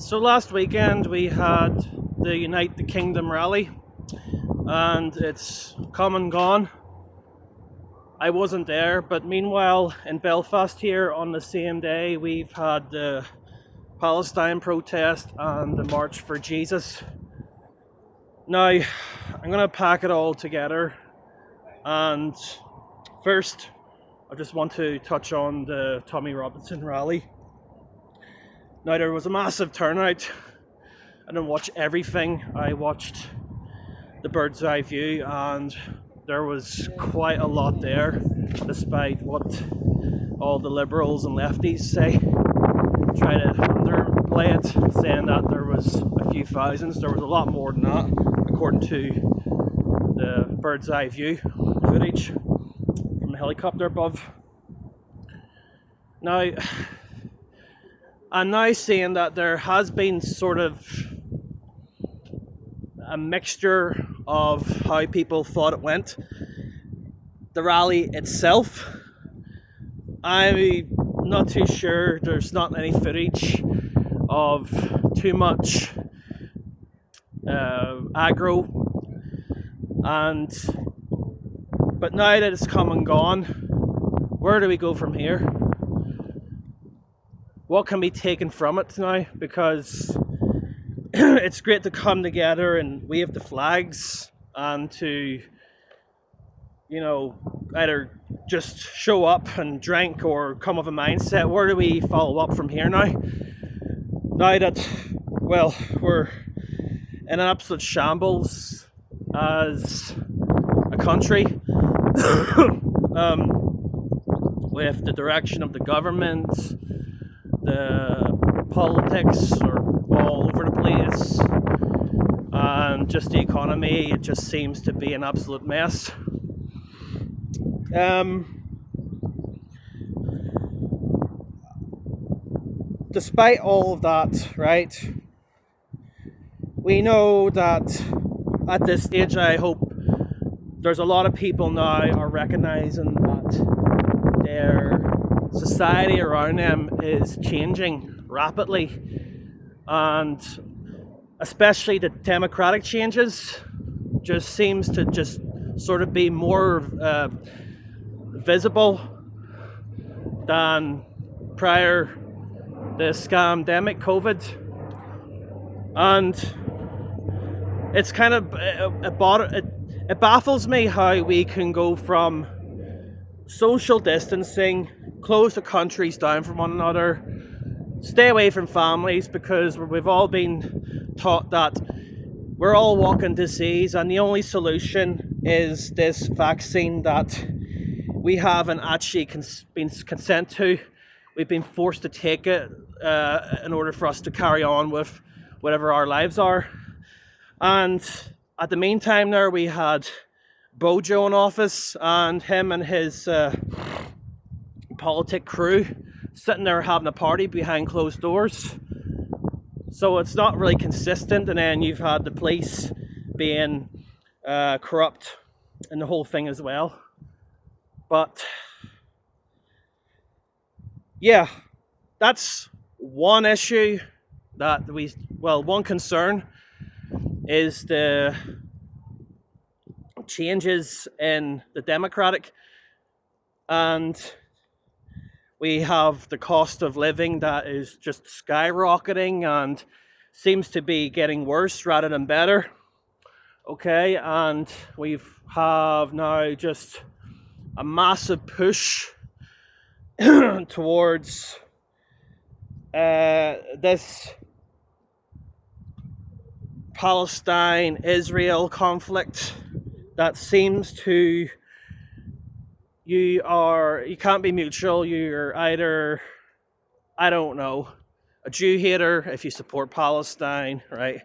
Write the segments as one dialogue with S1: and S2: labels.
S1: So last weekend we had the Unite the Kingdom rally, and it's come and gone. I wasn't there, but meanwhile in Belfast here on the same day we've had the Palestine protest and the March for Jesus. Now I'm going to pack it all together, and first I just want to touch on the Tommy Robinson rally. Now there was a massive turnout. I didn't watch everything. I watched the bird's eye view, and there was quite a lot there, despite what all the liberals and lefties say. Try to underplay it, saying that there was a few thousands. There was a lot more than that, according to the bird's eye view footage from the helicopter above. Now, I'm now seeing that there has been sort of a mixture of how people thought it went. The rally itself, I'm not too sure. There's not any footage of too much aggro, but now that it's come and gone, where do we go from here? What can be taken from it now? Because it's great to come together and wave the flags and to, either just show up and drink or come with a mindset. Where do we follow up from here now? Now that, we're in an absolute shambles as a country, with the direction of the government, the politics are all over the place, and just the economy, it just seems to be an absolute mess. Despite all of that, right, we know that at this stage, I hope there's a lot of people now are recognizing that their society around them is changing rapidly, and especially the democratic changes just seems to just sort of be more visible than prior the scamdemic COVID. And it's kind of it baffles me how we can go from social distancing, close the countries down from one another, stay away from families, because we've all been taught that we're all walking disease and the only solution is this vaccine that we haven't actually been consent to. We've been forced to take it in order for us to carry on with whatever our lives are. And at the meantime there, we had Bojo in office, and him and his politic crew sitting there having a party behind closed doors. So it's not really consistent. And then you've had the police being corrupt in the whole thing as well. But yeah, that's one issue that one concern is the changes in the democratic, and we have the cost of living that is just skyrocketing and seems to be getting worse rather than better. Okay, and we have now just a massive push towards this Palestine-Israel conflict that seems to, you can't be neutral. You're either, I don't know, a Jew hater if you support Palestine, right?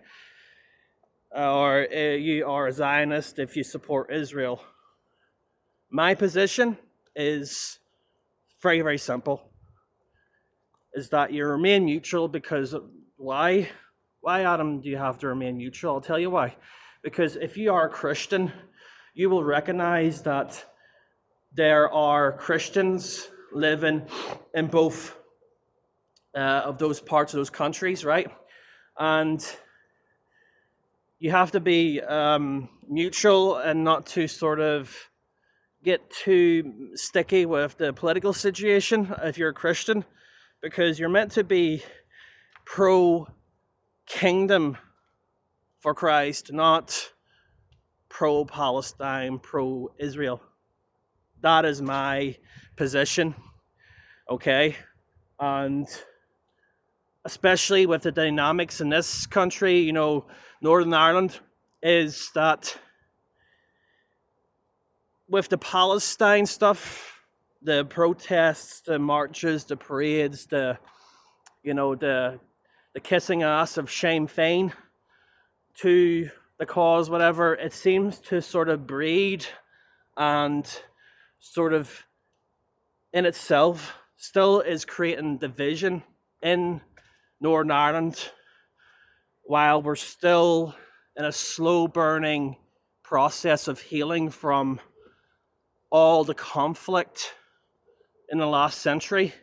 S1: Or you are a Zionist if you support Israel. My position is very, very simple. Is that you remain neutral, because why? Why, Adam, do you have to remain neutral? I'll tell you why. Because if you are a Christian, you will recognize that there are Christians living in both of those parts of those countries, right? and you have to be mutual and not to sort of get too sticky with the political situation if you're a Christian, because you're meant to be pro-kingdom for Christ, not pro-Palestine, pro-Israel. That is my position, okay? And especially with the dynamics in this country, you know, Northern Ireland, is that with the Palestine stuff, the protests, the marches, the parades, the kissing ass of Sinn Féin to the cause, whatever, it seems to sort of breed and sort of in itself still is creating division in Northern Ireland, while we're still in a slow burning process of healing from all the conflict in the last century.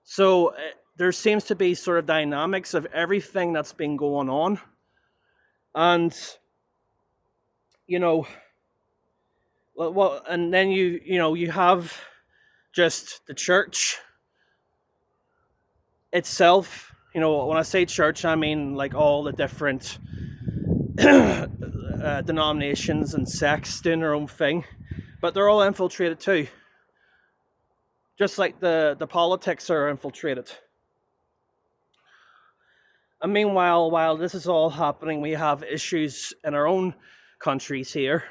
S1: So there seems to be sort of dynamics of everything that's been going on. And, you know, well, and then you have just the church itself. You know, when I say church, I mean like all the different denominations and sects doing their own thing, but they're all infiltrated too. Just like the politics are infiltrated. And meanwhile, while this is all happening, we have issues in our own countries here.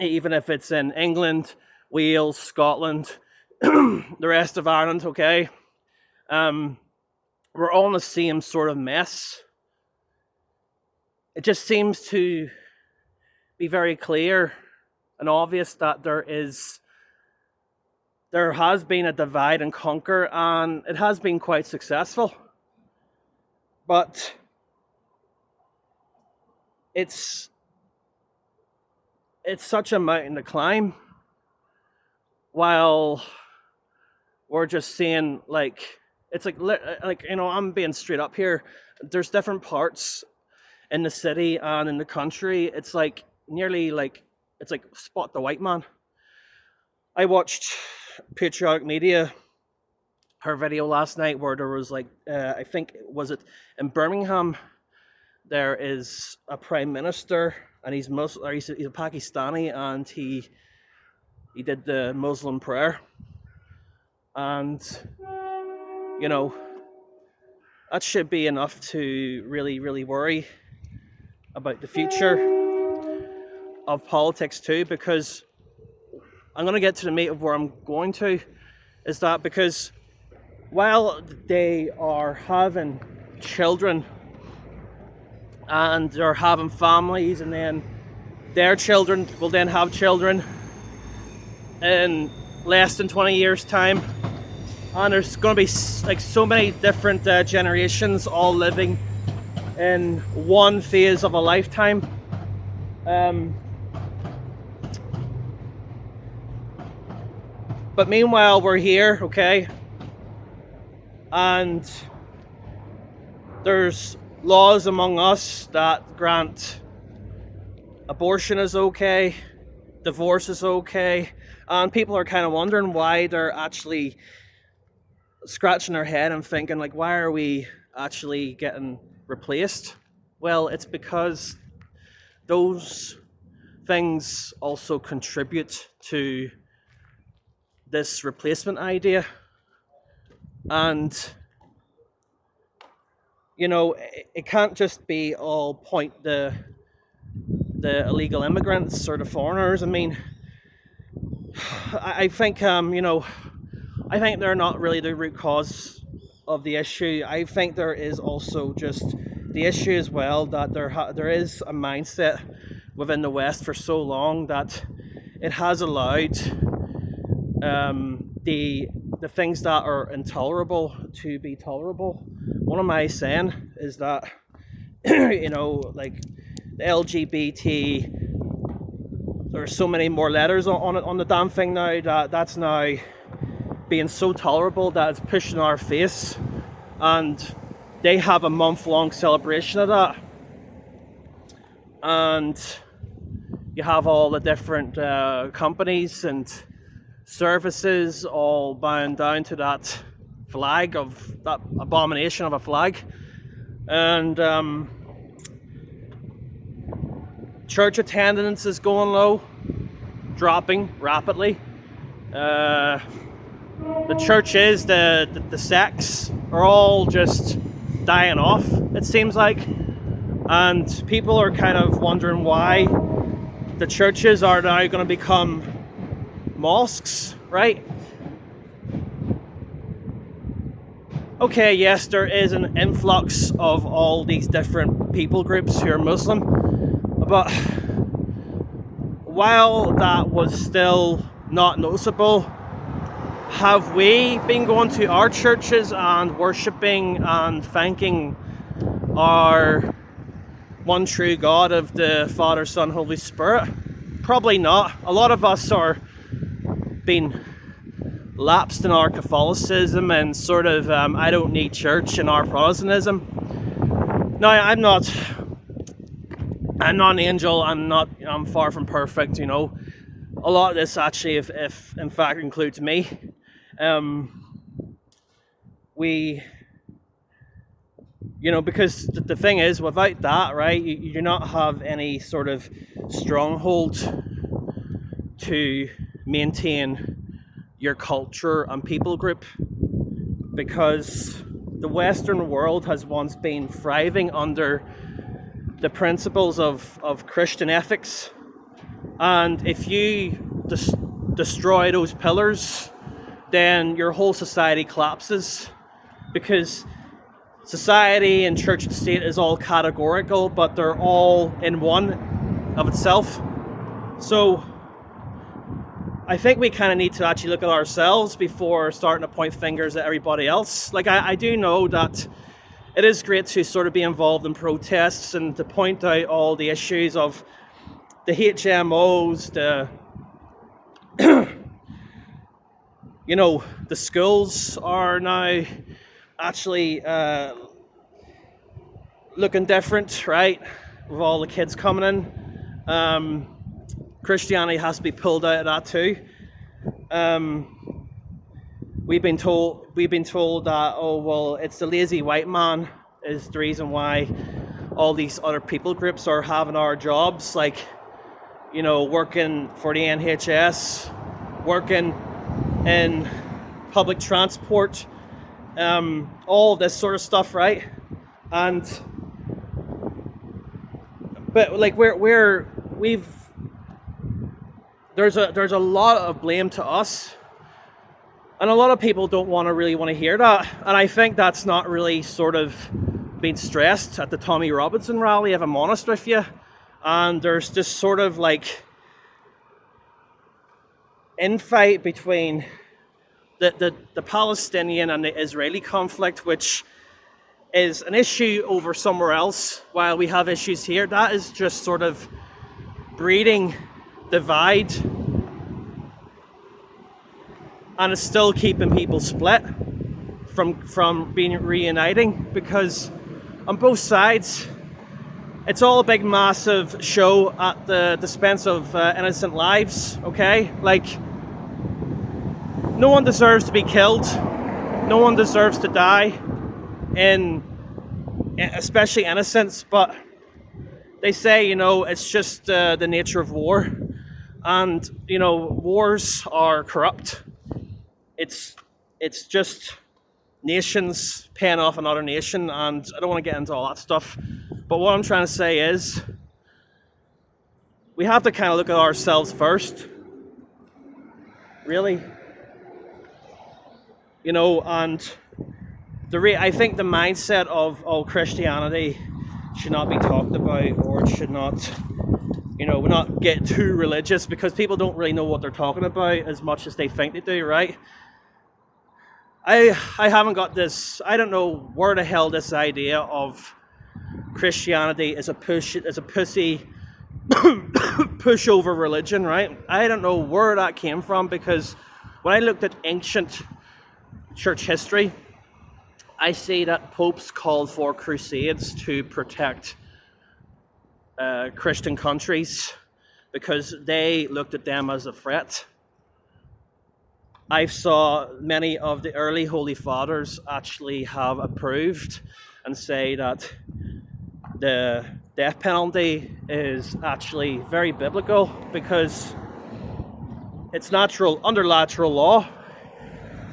S1: Even if it's in England, Wales, Scotland, the rest of Ireland, okay? We're all in the same sort of mess. It just seems to be very clear and obvious that there has been a divide and conquer, and it has been quite successful. But it's such a mountain to climb, while we're just seeing it's like you know, I'm being straight up here. There's different parts in the city and in the country. It's like nearly like it's like spot the white man. I watched Patriotic Media, her video last night, where there was I think was it in Birmingham, there is a prime minister, and he's a Pakistani, and he did the Muslim prayer, and you know, that should be enough to really, really worry about the future of politics too, because I'm going to get to the meat of where I'm going to, is that because while they are having children and they're having families, and then their children will then have children in less than 20 years time, and there's going to be like so many different generations all living in one phase of a lifetime. But meanwhile, we're here, okay, and there's laws among us that grant abortion is okay, divorce is okay, and people are kind of wondering why they're actually scratching their head and thinking, like, why are we actually getting replaced? Well, it's because those things also contribute to this replacement idea. And you know, it can't just be all point the illegal immigrants or the foreigners. I mean, I think you know, I think they're not really the root cause of the issue. I think there is also just the issue as well that there is a mindset within the West for so long that it has allowed the things that are intolerable to be tolerable. What am I saying is that you know, like the LGBT, there's so many more letters on the damn thing now that's now being so tolerable that it's pushing our face. And they have a month-long celebration of that, and you have all the different companies and services all bowing down to that flag, of that abomination of a flag. And church attendance is going low, dropping rapidly. The churches, the sects are all just dying off, it seems like. And people are kind of wondering why the churches are now going to become mosques, right? Okay, yes, there is an influx of all these different people groups who are Muslim, but while that was still not noticeable, have we been going to our churches and worshipping and thanking our one true God of the Father, Son, Holy Spirit? Probably not. A lot of us are being lapsed in our Catholicism and sort of I don't need church in our Protestantism. Now, I'm not an angel. I'm far from perfect. You know, a lot of this actually, if in fact includes me. Because the thing is, without that, right, you do not have any sort of stronghold to maintain your culture and people group, because the Western world has once been thriving under the principles of Christian ethics, and if you destroy those pillars, then your whole society collapses, because society and church and state is all categorical, but they're all in one of itself. So I think we kind of need to actually look at ourselves before starting to point fingers at everybody else. Like, I do know that it is great to sort of be involved in protests and to point out all the issues of the HMOs, the schools are now actually looking different, right? With all the kids coming in. Christianity has to be pulled out of that too. We've been told that, oh well, it's the lazy white man is the reason why all these other people groups are having our jobs, like, working for the NHS, working in public transport, all this sort of stuff, right? But like there's a lot of blame to us, and a lot of people don't really want to hear that, and I think that's not really sort of being stressed at the Tommy Robinson rally, if I'm honest with you. And there's this sort of like infight between the Palestinian and the Israeli conflict, which is an issue over somewhere else while we have issues here. That is just sort of breeding divide, and it's still keeping people split from being reuniting, because on both sides it's all a big massive show at the expense of innocent lives. Okay, like, no one deserves to be killed, no one deserves to die, especially innocents, but they say, it's just the nature of war, and wars are corrupt. It's just nations paying off another nation, and I don't want to get into all that stuff, but what I'm trying to say is we have to kind of look at ourselves first, really, and I think the mindset of Christianity should not be talked about, or it should not, not get too religious, because people don't really know what they're talking about as much as they think they do, right? I haven't got this, I don't know where the hell this idea of Christianity is a pussy pushover religion, right? I don't know where that came from, because when I looked at ancient church history, I see that popes called for crusades to protect Christian countries because they looked at them as a threat. I saw many of the early Holy Fathers actually have approved and say that the death penalty is actually very biblical because it's natural, under natural law.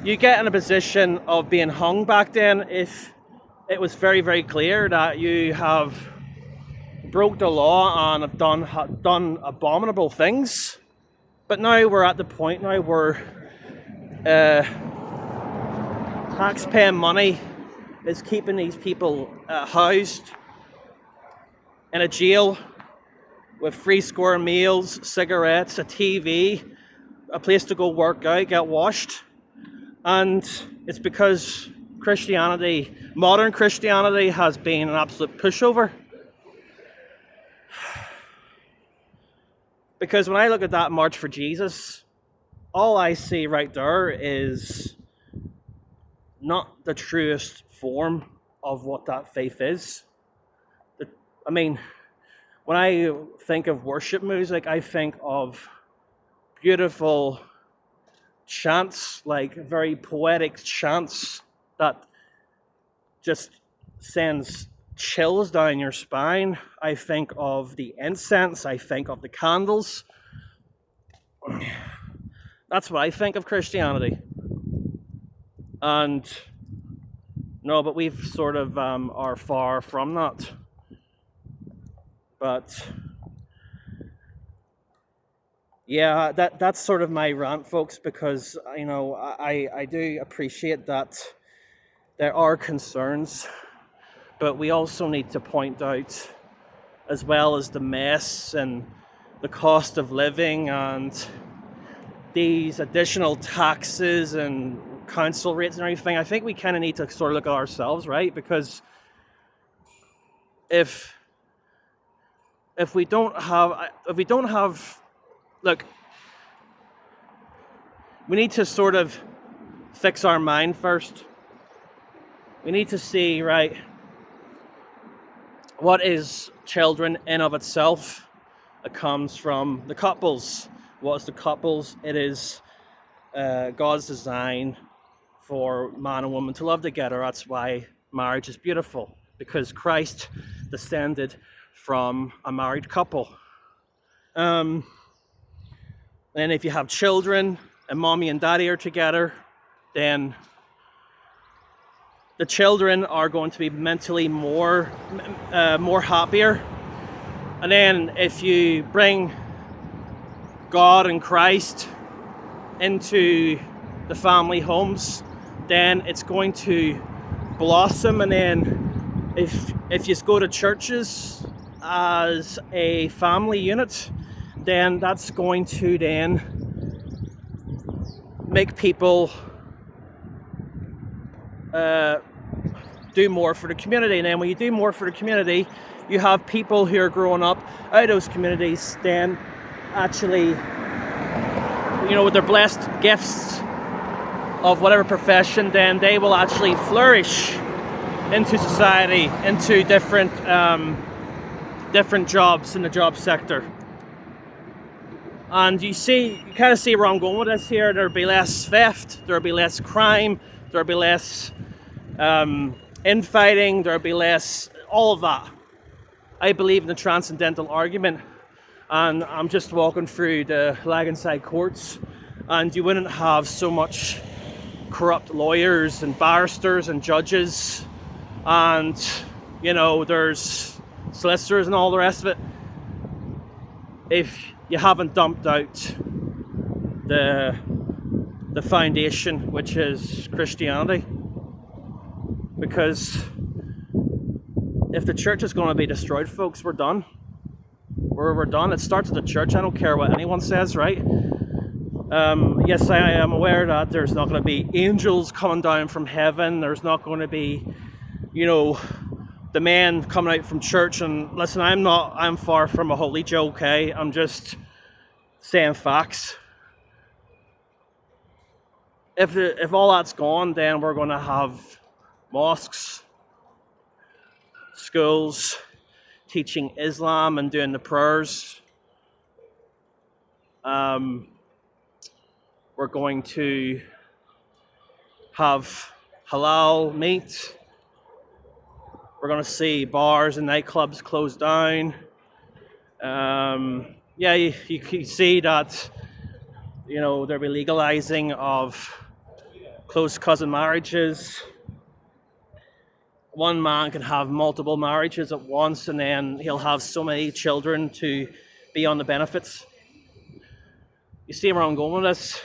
S1: You get in a position of being hung back then if it was very, very clear that you have broke the law and have done abominable things. But now we're at the point now where taxpaying money is keeping these people housed in a jail with free square meals, cigarettes, a TV, a place to go work out, get washed. And it's because Christianity, modern Christianity, has been an absolute pushover. Because when I look at that March for Jesus, all I see right there is not the truest form of what that faith is. I mean, when I think of worship music, I think of beautiful chants, like very poetic chants that just sends chills down your spine. I think of the incense, I think of the candles. That's what I think of Christianity. And no, but we've sort of are far from that. But yeah, that's sort of my rant, folks, because I do appreciate that there are concerns, but we also need to point out, as well as the mess and the cost of living and these additional taxes and council rates and everything, I think we kind of need to sort of look at ourselves, right? Because if we don't have, look, we need to sort of fix our mind first. We need to see, right, what is children in of itself? It comes from the couples. What is the couples? It is God's design for man and woman to love together. That's why marriage is beautiful, because Christ descended from a married couple. And if you have children and mommy and daddy are together, then the children are going to be mentally more happier. And then if you bring God and Christ into the family homes, then it's going to blossom. And then if you go to churches as a family unit, then that's going to then make people do more for the community. And then when you do more for the community, you have people who are growing up out of those communities, then actually, with their blessed gifts of whatever profession, then they will actually flourish into society, into different jobs in the job sector. And you kind of see where I'm going with this here. There'll be less theft, there'll be less crime, there'll be less infighting, there'll be less all of that. I believe in the transcendental argument, and I'm just walking through the Laganside courts, and you wouldn't have so much corrupt lawyers and barristers and judges, and there's solicitors and all the rest of it, if you haven't dumped out the foundation, which is Christianity. Because if the church is going to be destroyed, folks, we're done. We're done. It starts at the church. I don't care what anyone says, right? Yes, I am aware that there's not going to be angels coming down from heaven. There's not going to be, the men coming out from church. And listen, I'm far from a holy Joe, okay? I'm just saying facts. If all that's gone, then we're going to have mosques, schools, teaching Islam and doing the prayers. We're going to have halal meat. We're going to see bars and nightclubs closed down. You can see that, there'll be legalizing of close cousin marriages. One man can have multiple marriages at once, and then he'll have so many children to be on the benefits. You see where I'm going with this?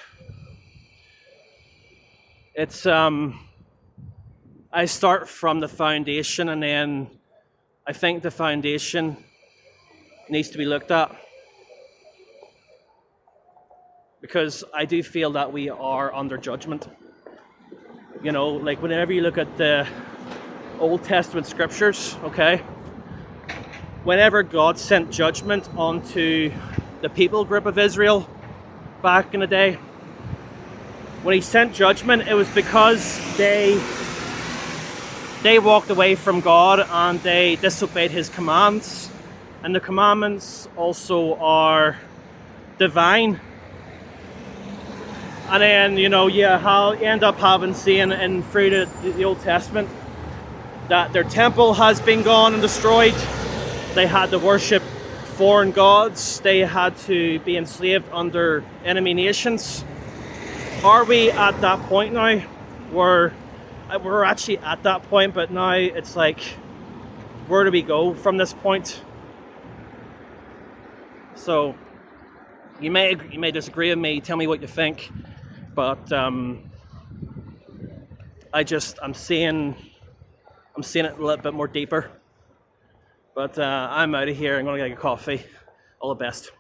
S1: It's I start from the foundation, and then I think the foundation needs to be looked at, because I do feel that we are under judgment. Like whenever you look at the Old Testament scriptures, okay, whenever God sent judgment onto the people group of Israel back in the day, when he sent judgment, it was because they walked away from God and they disobeyed his commands. And the commandments also are divine. And then, you end up seeing in through the Old Testament that their temple has been gone and destroyed. They had to worship foreign gods. They had to be enslaved under enemy nations. Are we at that point now? We're actually at that point, but now it's like, where do we go from this point? So you may disagree with me. Tell me what you think, but I'm seeing it a little bit more deeper. But I'm out of here. I'm gonna get a coffee. All the best.